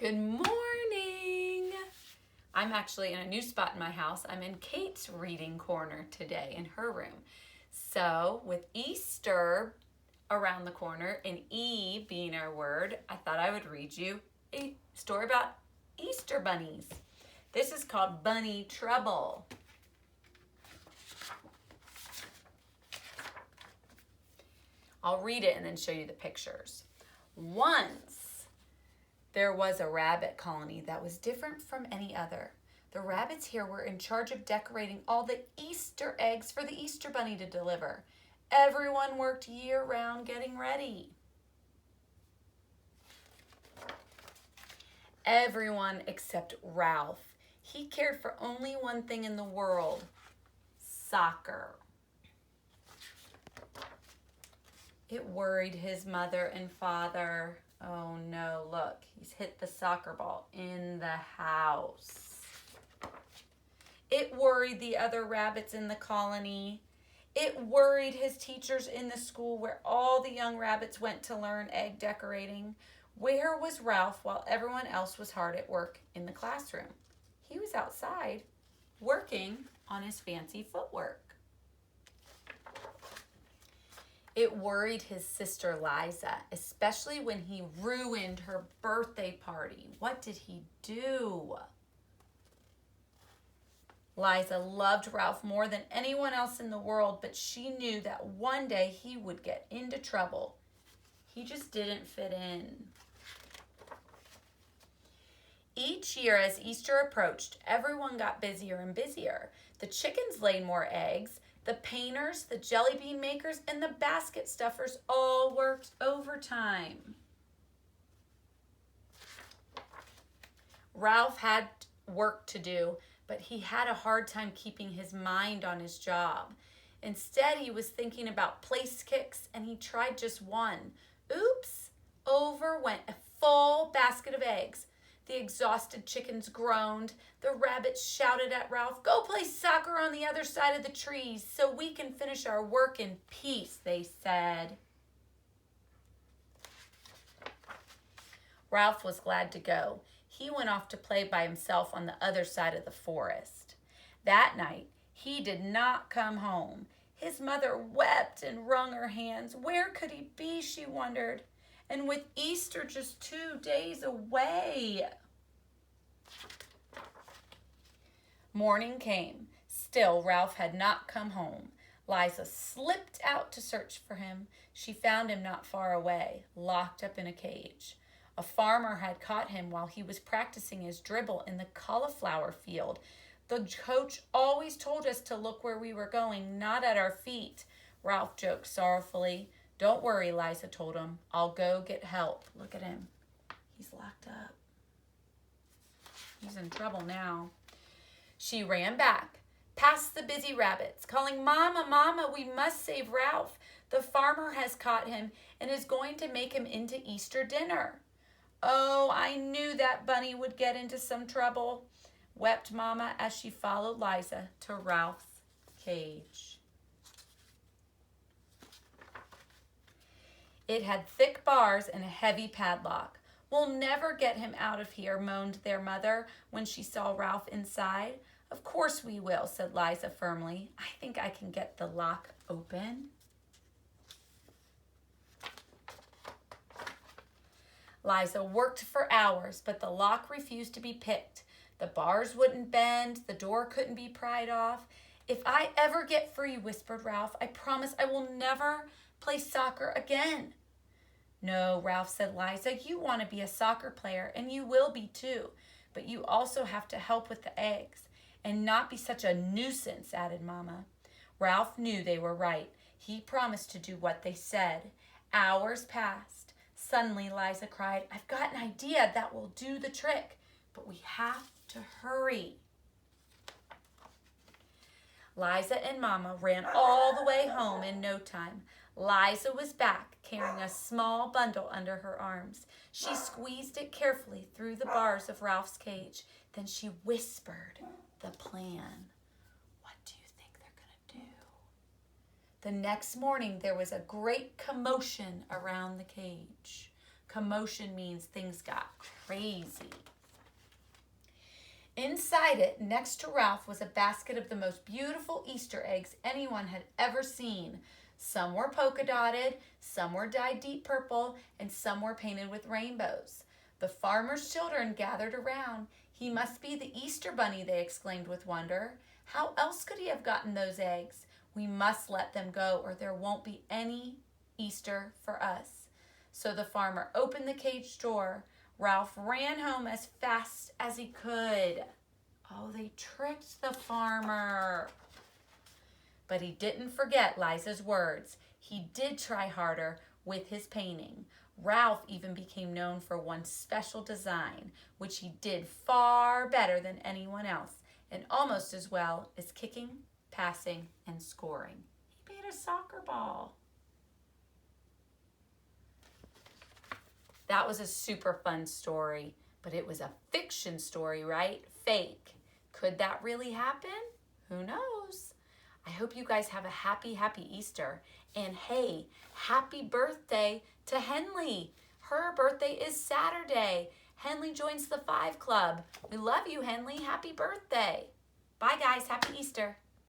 Good morning. I'm actually in a new spot in my house. I'm in Kate's reading corner today in her room. So with Easter around the corner and E being our word, I thought I would read you a story about Easter bunnies. This is called Bunny Trouble. I'll read it and then show you the pictures. Once there was a rabbit colony that was different from any other. The rabbits here were in charge of decorating all the Easter eggs for the Easter bunny to deliver. Everyone worked year-round getting ready. Everyone except Ralph. He cared for only one thing in the world: soccer. It worried his mother and father. Oh no, look, he's hit the soccer ball in the house. It worried the other rabbits in the colony. It worried his teachers in the school where all the young rabbits went to learn egg decorating. Where was Ralph while everyone else was hard at work in the classroom? He was outside working on his fancy footwork. It worried his sister Liza, especially when he ruined her birthday party. What did he do? Liza loved Ralph more than anyone else in the world, but she knew that one day he would get into trouble. He just didn't fit in. Each year as Easter approached, everyone got busier and busier. The chickens laid more eggs. The painters, the jelly bean makers, and the basket stuffers all worked overtime. Ralph had work to do, but he had a hard time keeping his mind on his job. Instead, he was thinking about place kicks, and he tried just one. Oops! Over went a full basket of eggs. The exhausted chickens groaned. The rabbits shouted at Ralph, "Go play soccer on the other side of the trees so we can finish our work in peace," they said. Ralph was glad to go. He went off to play by himself on the other side of the forest. That night, he did not come home. His mother wept and wrung her hands. Where could he be, she wondered. And with Easter just 2 days away. Morning came. Still, Ralph had not come home. Liza slipped out to search for him. She found him not far away, locked up in a cage. A farmer had caught him while he was practicing his dribble in the cauliflower field. The coach always told us to look where we were going, not at our feet, Ralph joked sorrowfully. Don't worry, Liza told him. I'll go get help. Look at him. He's locked up. He's in trouble now. She ran back, past the busy rabbits, calling, "Mama, Mama, we must save Ralph. The farmer has caught him and is going to make him into Easter dinner." "Oh, I knew that bunny would get into some trouble," wept Mama as she followed Liza to Ralph's cage. It had thick bars and a heavy padlock. "We'll never get him out of here," moaned their mother when she saw Ralph inside. "Of course we will," said Liza firmly. "I think I can get the lock open." Liza worked for hours, but the lock refused to be picked. The bars wouldn't bend, the door couldn't be pried off. "If I ever get free," whispered Ralph, "I promise I will never play soccer again." "No, Ralph," said Liza, "you want to be a soccer player, and you will be too. But you also have to help with the eggs. And not be such a nuisance," added Mama. Ralph knew they were right. He promised to do what they said. Hours passed. Suddenly, Liza cried, "I've got an idea that will do the trick, but we have to hurry." Liza and Mama ran all the way home in no time. Liza was back, carrying a small bundle under her arms. She squeezed it carefully through the bars of Ralph's cage. Then she whispered the plan. What do you think they're going to do? The next morning, there was a great commotion around the cage. Commotion means things got crazy. Inside it, next to Ralph, was a basket of the most beautiful Easter eggs anyone had ever seen. Some were polka dotted, some were dyed deep purple, and some were painted with rainbows. The farmer's children gathered around. "He must be the Easter bunny," they exclaimed with wonder. "How else could he have gotten those eggs? We must let them go, or there won't be any Easter for us." So the farmer opened the cage door. Ralph ran home as fast as he could. Oh, they tricked the farmer. But he didn't forget Liza's words. He did try harder with his painting. Ralph even became known for one special design, which he did far better than anyone else, and almost as well as kicking, passing, and scoring. He made a soccer ball. That was a super fun story, but it was a fiction story, right? Fake. Could that really happen? Who knows? I hope you guys have a happy, happy Easter. And hey, happy birthday to Henley. Her birthday is Saturday. Henley joins the 5 Club. We love you, Henley. Happy birthday. Bye, guys. Happy Easter.